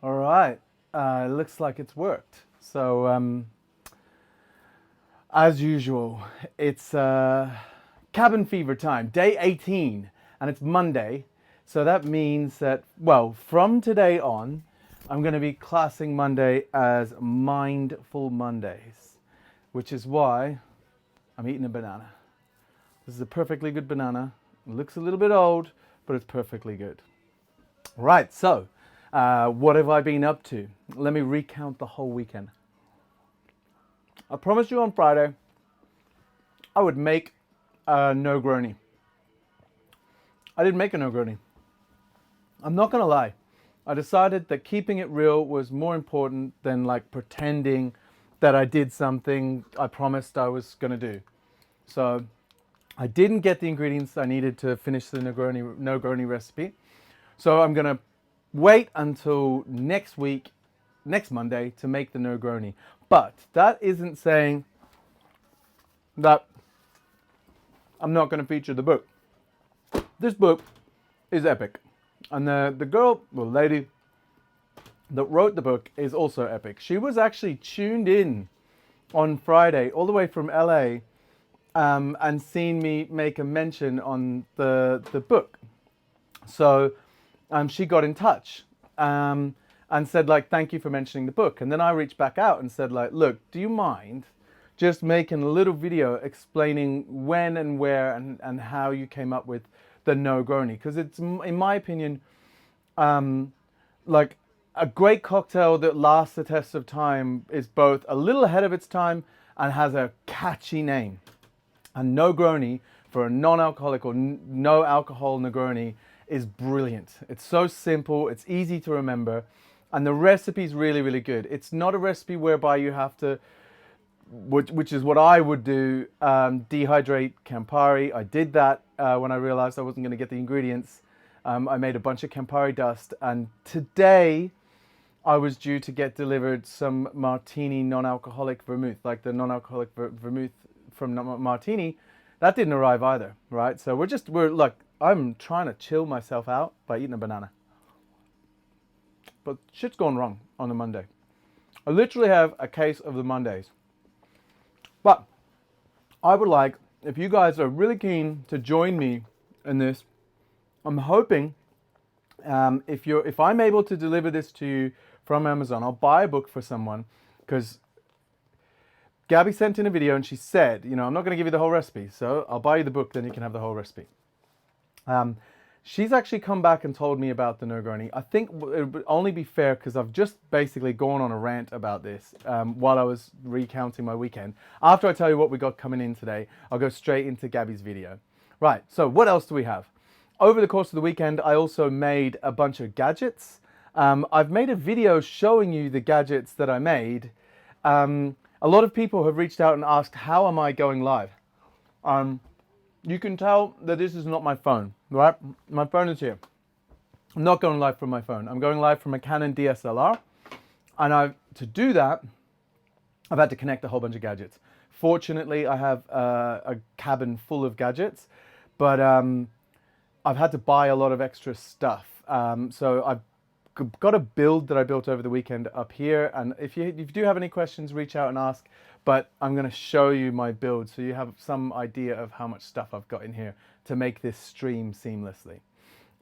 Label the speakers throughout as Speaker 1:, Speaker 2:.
Speaker 1: All right, looks like it's worked. So, as usual, it's cabin fever time, day 18, and it's Monday. So that means that, well, from today on, I'm going to be classing Monday as Mindful Mondays, which is why I'm eating a banana. This is a perfectly good banana. It looks a little bit old, but it's perfectly good. Right, so what have I been up to? Let me recount the whole weekend. I promised you on Friday I would make a Negroni. I didn't make a Negroni. I'm not gonna lie. I decided that keeping it real was more important than like pretending that I did something I promised I was gonna do. So I didn't get the ingredients I needed to finish the Negroni recipe. So I'm gonna wait until next week, next Monday, to make the Negroni. But that isn't saying that I'm not going to feature the book. This book is epic. And the girl, well, lady that wrote the book is also epic. She was actually tuned in on Friday, all the way from LA, and seen me make a mention on the book. So she got in touch and said, like, thank you for mentioning the book. And then I reached back out and said, like, look, do you mind just making a little video explaining when and where and how you came up with the Negroni? Because it's, in my opinion, like a great cocktail that lasts the test of time is both a little ahead of its time and has a catchy name. And Negroni, for a non-alcoholic or no alcohol Negroni, is brilliant. It's so simple, it's easy to remember, and the recipe's really, really good. It's not a recipe whereby you have to, which is what I would do, dehydrate Campari. I did that when I realized I wasn't going to get the ingredients. I made a bunch of Campari dust, and today I was due to get delivered some Martini non-alcoholic vermouth, like the non-alcoholic vermouth from Martini. That didn't arrive either, right? So we're like, I'm trying to chill myself out by eating a banana. But shit's gone wrong on the Monday. I literally have a case of the Mondays. But I would like, if you guys are really keen to join me in this, I'm hoping if I'm able to deliver this to you from Amazon, I'll buy a book for someone, because Gabby sent in a video and she said, you know, I'm not going to give you the whole recipe, so I'll buy you the book, then you can have the whole recipe. She's actually come back and told me about the Negroni. I think it would only be fair, because I've just basically gone on a rant about this while I was recounting my weekend. After I tell you what we got coming in today, I'll go straight into Gabby's video. Right, so what else do we have? Over the course of the weekend, I also made a bunch of gadgets. I've made a video showing you the gadgets that I made. A lot of people have reached out and asked, how am I going live? You can tell that this is not my phone, right? My phone is here. I'm not going live from my phone. I'm going live from a Canon DSLR. And to do that, I've had to connect a whole bunch of gadgets. Fortunately, I have a cabin full of gadgets, but I've had to buy a lot of extra stuff. So I've got a build that I built over the weekend up here. And if you do have any questions, reach out and ask. But I'm going to show you my build so you have some idea of how much stuff I've got in here to make this stream seamlessly.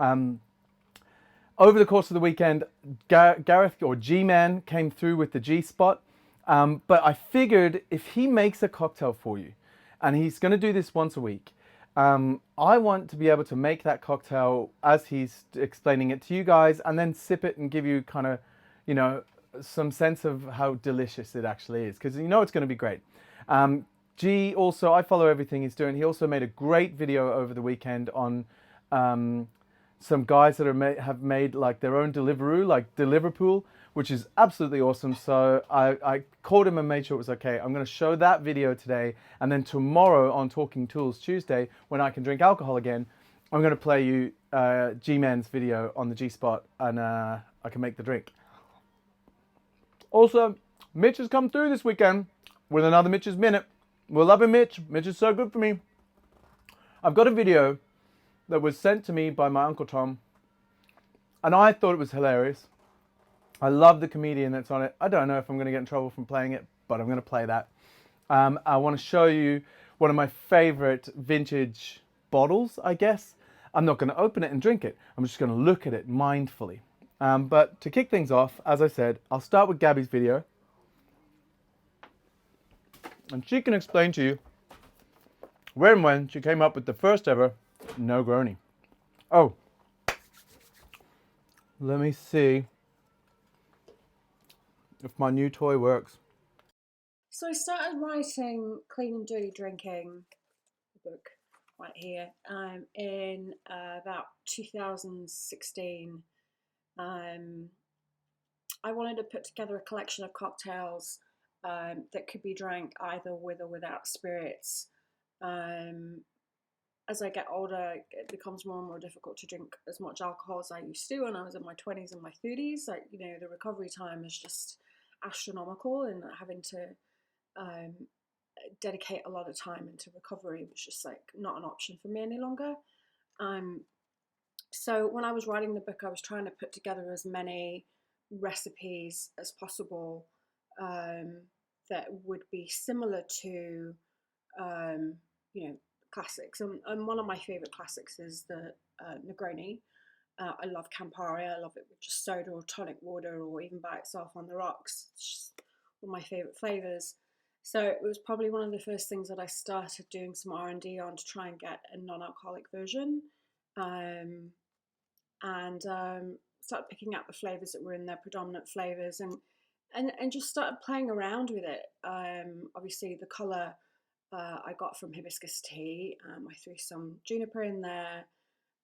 Speaker 1: Over the course of the weekend, Gareth, or G-Man, came through with the G-Spot. But I figured if he makes a cocktail for you, and he's going to do this once a week, I want to be able to make that cocktail as he's explaining it to you guys, and then sip it and give you kind of, you know, some sense of how delicious it actually is, because you know it's going to be great. G also, I follow everything he's doing. He also made a great video over the weekend on some guys that have made like their own Deliveroo, like Deliverpool, which is absolutely awesome. So I called him and made sure it was okay. I'm going to show that video today, and then tomorrow on Talking Tools Tuesday, when I can drink alcohol again, I'm going to play you G-Man's video on the G-Spot, and I can make the drink. Also, Mitch has come through this weekend with another Mitch's Minute. We're loving Mitch. Mitch is so good for me. I've got a video that was sent to me by my Uncle Tom, and I thought it was hilarious. I love the comedian that's on it. I don't know if I'm going to get in trouble from playing it, but I'm going to play that. I want to show you one of my favorite vintage bottles, I guess. I'm not going to open it and drink it. I'm just going to look at it mindfully. But to kick things off, as I said, I'll start with Gabby's video. And she can explain to you where and when she came up with the first ever Negroni. Oh, let me see if my new toy works.
Speaker 2: So I started writing Clean and Dirty Drinking, the book right here, in about 2016. I wanted to put together a collection of cocktails that could be drank either with or without spirits. As I get older, it becomes more and more difficult to drink as much alcohol as I used to when I was in my 20s and my 30s. Like, you know, the recovery time is just astronomical, and having to dedicate a lot of time into recovery was just like not an option for me any longer. So when I was writing the book, I was trying to put together as many recipes as possible that would be similar to, you know, classics. And one of my favorite classics is the Negroni. I love Campari. I love it with just soda or tonic water, or even by itself on the rocks. It's just one of my favorite flavors. So it was probably one of the first things that I started doing some R&D on to try and get a non-alcoholic version, and started picking out the flavors that were in their predominant flavors, and just started playing around with it. Obviously, the color I got from hibiscus tea. I threw some juniper in there,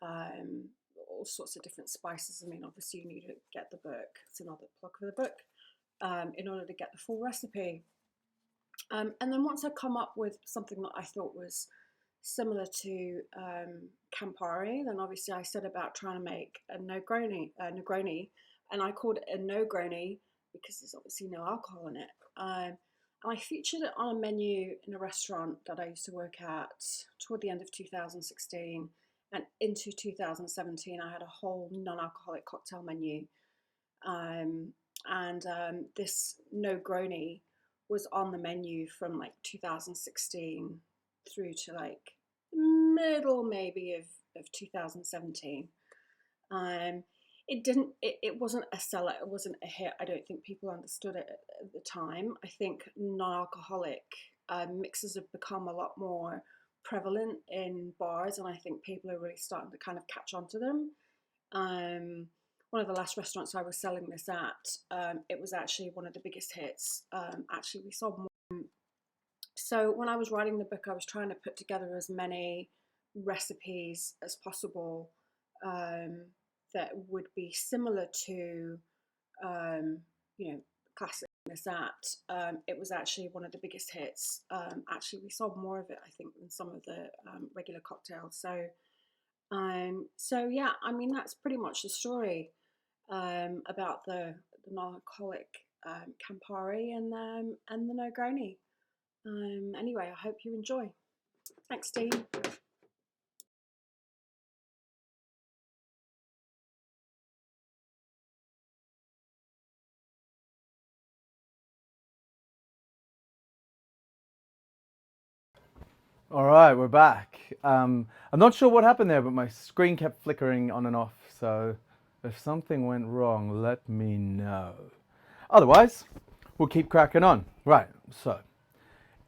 Speaker 2: all sorts of different spices. I mean, obviously, you need to get the book. It's another plug for the book in order to get the full recipe. And then once I come up with something that I thought was similar to Campari, then obviously I set about trying to make a Negroni, and I called it a Negroni because there's obviously no alcohol in it. And I featured it on a menu in a restaurant that I used to work at toward the end of 2016, and into 2017 I had a whole non-alcoholic cocktail menu. This Negroni was on the menu from like 2016 through to like middle maybe of 2017. It wasn't a seller, it wasn't a hit. I don't think people understood it at the time. I think non-alcoholic mixes have become a lot more prevalent in bars, and I think people are really starting to kind of catch on to them. One of the last restaurants I was selling this at, it was actually one of the biggest hits. Actually, we sold more. So when I was writing the book, I was trying to put together as many recipes as possible that would be similar to, you know, classic this at. It was actually one of the biggest hits. Actually, we sold more of it, I think, than some of the regular cocktails. So yeah, I mean, that's pretty much the story about the non-alcoholic Campari and the Negroni. Anyway, I hope you enjoy. Thanks, Steve.
Speaker 1: All right, we're back. I'm not sure what happened there, but my screen kept flickering on and off. So if something went wrong, let me know. Otherwise, we'll keep cracking on. Right, so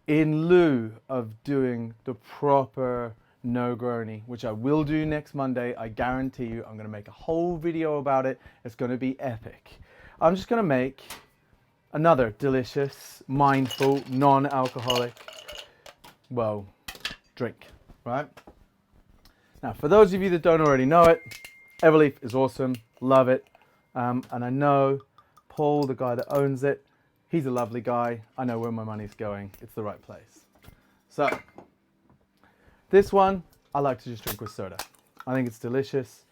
Speaker 1: in lieu of doing the proper Negroni, which I will do next Monday, I guarantee you I'm going to make a whole video about it. It's going to be epic. I'm just going to make another delicious, mindful, non-alcoholic, well, drink, right? Now, for those of you that don't already know it, Everleaf is awesome, love it. And I know Paul, the guy that owns it, he's a lovely guy. I know where my money's going. It's the right place. So, this one, I like to just drink with soda. I think it's delicious.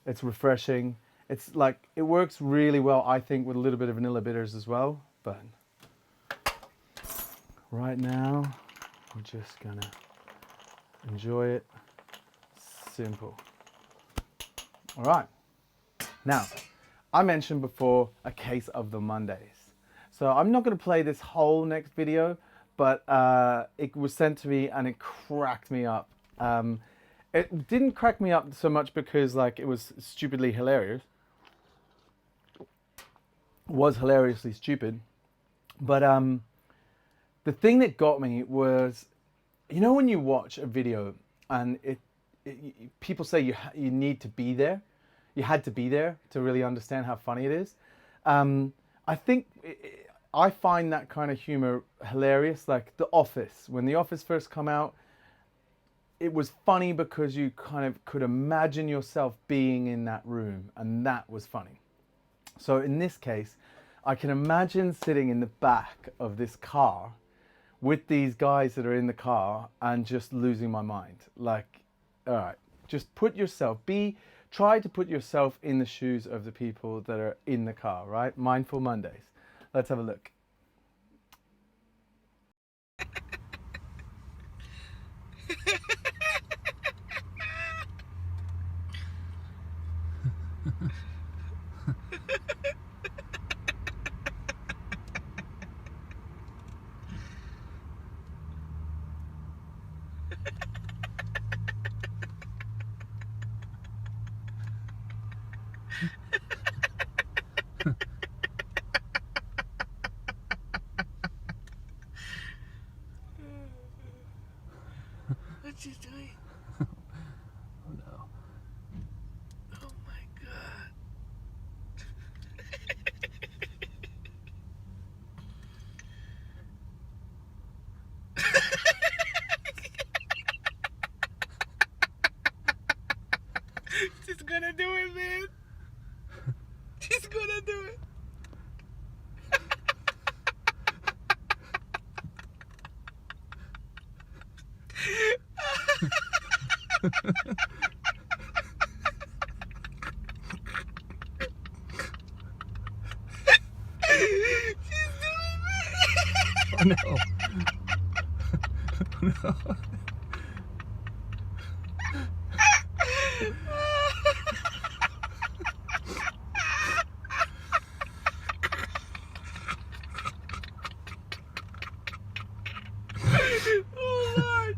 Speaker 1: It's refreshing. It's like, it works really well, I think, with a little bit of vanilla bitters as well. But right now, I'm just gonna enjoy it. Simple. All right. Now, I mentioned before a case of the Mondays. So I'm not going to play this whole next video, but it was sent to me and it cracked me up. It didn't crack me up so much because like it was stupidly hilarious. It was hilariously stupid. But the thing that got me was, you know, when you watch a video and people say you need to be there, you had to be there to really understand how funny it is. I think I find that kind of humor hilarious. Like The Office, when The Office first come out, it was funny because you kind of could imagine yourself being in that room, and that was funny. So in this case, I can imagine sitting in the back of this car with these guys that are in the car and just losing my mind. Like, all right, just try to put yourself in the shoes of the people that are in the car, right? Mindful Mondays. Let's have a look.
Speaker 3: What you doing?
Speaker 4: Oh no.
Speaker 3: Oh my god. She's gonna do it, man. She's gonna do it.
Speaker 4: Oh no. Oh no.
Speaker 3: Oh Lord.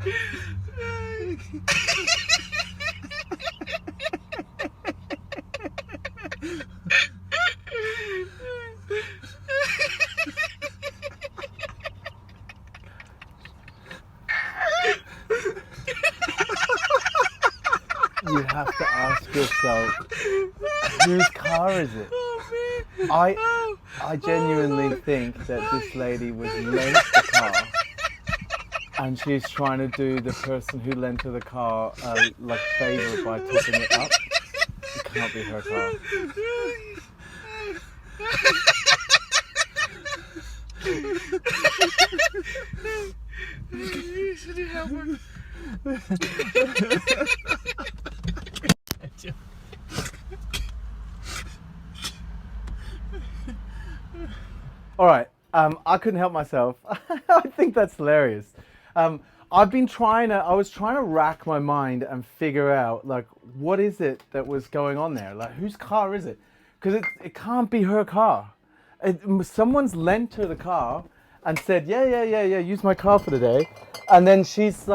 Speaker 1: You have to ask yourself, whose car is it?
Speaker 3: Oh man.
Speaker 1: I genuinely think that this lady was lent the car, and she's trying to do the person who lent her the car like favor by topping it up. It can't be her car.
Speaker 3: You should help her.
Speaker 1: All right, I couldn't help myself. I think that's hilarious. I was trying to rack my mind and figure out, like, what is it that was going on there? Like, whose car is it? Because it can't be her car. Someone's lent her the car and said, yeah, use my car for the day. And then she's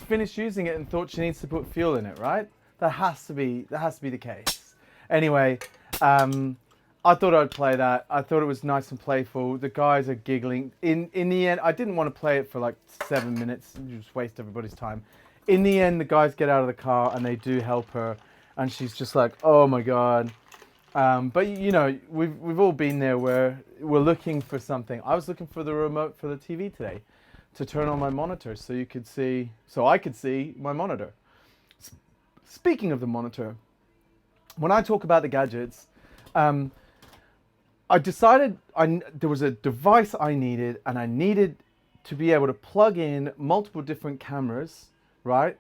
Speaker 1: finished using it and thought she needs to put fuel in it, right? That has to be the case. Anyway, I thought I'd play that. I thought it was nice and playful. The guys are giggling. In the end, I didn't want to play it for like 7 minutes and just waste everybody's time. In the end, the guys get out of the car and they do help her, and she's just like, oh my God. But you know, we've all been there where we're looking for something. I was looking for the remote for the TV today to turn on my monitor so I could see my monitor. Speaking of the monitor, when I talk about the gadgets, I decided there was a device I needed, and I needed to be able to plug in multiple different cameras, right,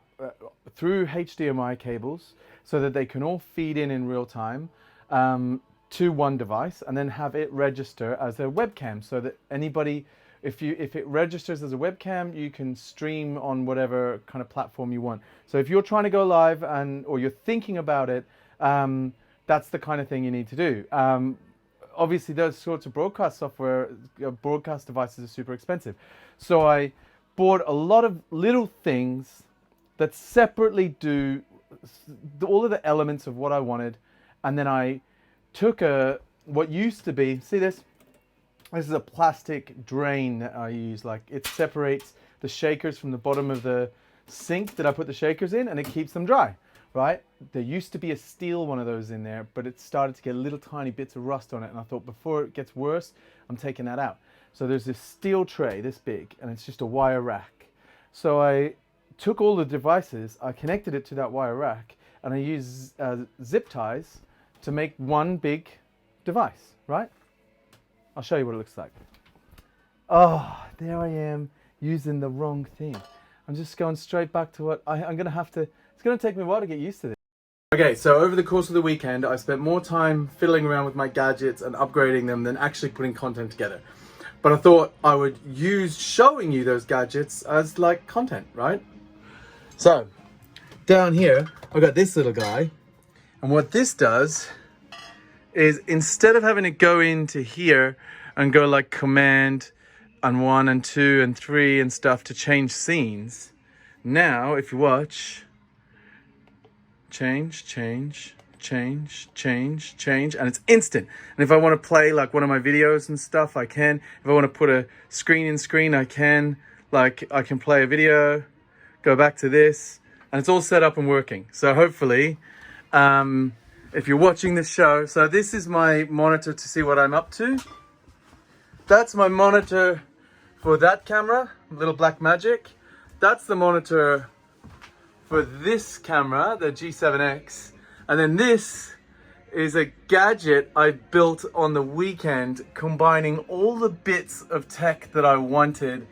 Speaker 1: through HDMI cables so that they can all feed in real time. to one device and then have it register as a webcam, so that anybody, if it registers as a webcam, you can stream on whatever kind of platform you want. So if you're trying to go live or you're thinking about it, that's the kind of thing you need to do. Obviously those sorts of broadcast software, broadcast devices are super expensive. So I bought a lot of little things that separately do all of the elements of what I wanted. And then I took what used to be, see this? This is a plastic drain that I use. Like, it separates the shakers from the bottom of the sink that I put the shakers in, and it keeps them dry, right? There used to be a steel one of those in there, but it started to get little tiny bits of rust on it, and I thought, before it gets worse, I'm taking that out. So there's this steel tray this big, and it's just a wire rack. So I took all the devices, I connected it to that wire rack, and I used zip ties to make one big device, right? I'll show you what it looks like. Oh, there I am using the wrong thing. I'm just going straight back to what I'm going to have to, it's going to take me a while to get used to this. Okay, so over the course of the weekend, I spent more time fiddling around with my gadgets and upgrading them than actually putting content together. But I thought I would use showing you those gadgets as like content, right? So down here, I've got this little guy. And what this does is, instead of having to go into here and go like command and 1 and 2 and 3 and stuff to change scenes, now if you watch, change, change, change, change, change, and it's instant. And if I want to play like one of my videos and stuff, I can. If I want to put a screen in screen, I can. Like, I can play a video, go back to this, and it's all set up and working. So hopefully, if you're watching this show, so this is my monitor to see what I'm up to. That's my monitor for that camera, little Blackmagic. That's the monitor for this camera, the G7X. And then this is a gadget I built on the weekend, combining all the bits of tech that I wanted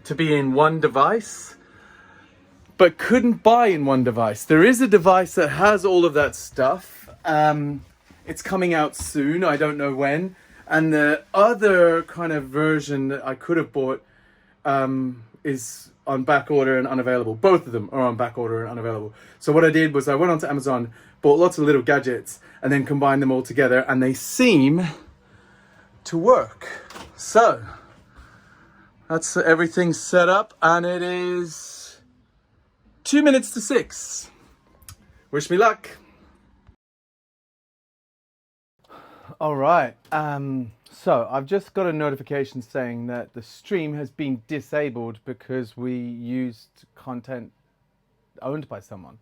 Speaker 1: to be in one device, but couldn't buy in one device. There is a device that has all of that stuff. It's coming out soon, I don't know when. And the other kind of version that I could have bought is on back order and unavailable. Both of them are on back order and unavailable. So what I did was I went onto Amazon, bought lots of little gadgets, and then combined them all together, and they seem to work. So that's everything set up, and it is 2 minutes to 6. Wish me luck. All right. So I've just got a notification saying that the stream has been disabled because we used content owned by someone,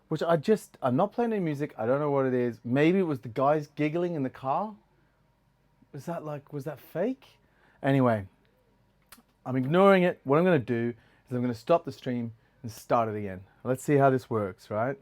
Speaker 1: which I'm not playing any music. I don't know what it is. Maybe it was the guys giggling in the car. Was that fake? Anyway, I'm ignoring it. What I'm going to do is I'm going to stop the stream and start it again. Let's see how this works, right?